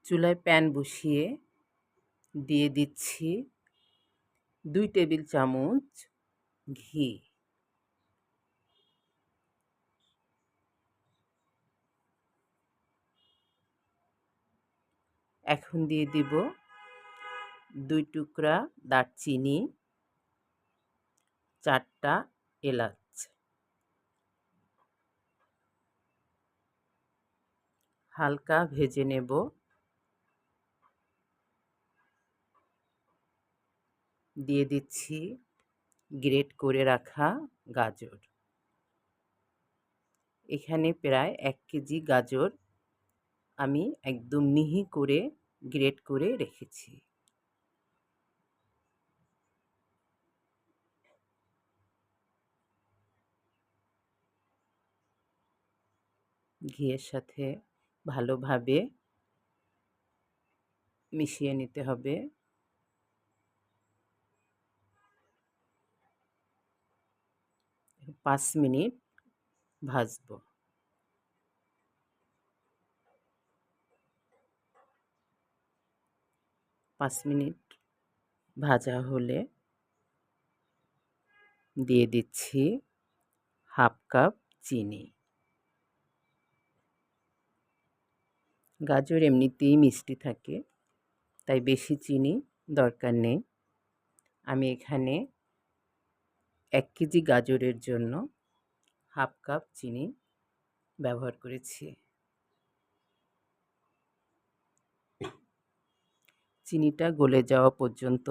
চুলায় প্যান বসিয়ে দিয়ে দিচ্ছি 2 টেবিল চামচ ঘি। এখন দিয়ে দিব 2 টুকরা দারচিনি, 4টা এলাচ। হালকা ভেজে নেব। দিয়ে দিচ্ছি গ্রেট করে রাখা গাজর। এখানে প্রায় 1 কেজি গাজর আমি একদম মিহি করে গ্রেট করে রেখেছি। ঘিয়ের সাথে ভালোভাবে মিশিয়ে নিতে হবে। 5 মিনিট ভাজবো। 5 মিনিট ভাজা হলে দিয়ে দিচ্ছি 1/2 কাপ চিনি। গাজর এমনিতেই মিষ্টি থাকে, তাই বেশি চিনি দরকার নেই। আমি এখানে 1 কেজি গাজরের জন্য 1/2 কাপ চিনি ব্যবহার করেছি। চিনিটা গলে যাওয়া পর্যন্ত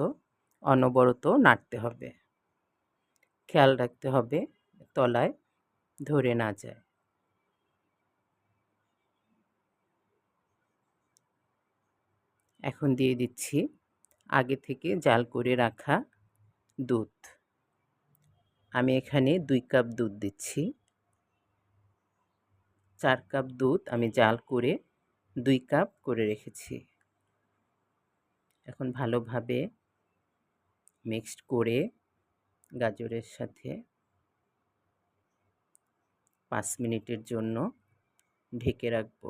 অনবরত নাড়তে হবে। খেয়াল রাখতে হবে তলায় ধরে না যায়। এখন দিয়ে দিচ্ছি আগে থেকে জাল করে রাখা দুধ। আমি এখানে 2 কাপ দুধ দিচ্ছি। 4 কাপ দুধ আমি জাল করে 2 কাপ করে রেখেছি। এখন ভালোভাবে মিক্সড করে গাজরের সাথে 5 মিনিটের জন্য ঢেকে রাখবো।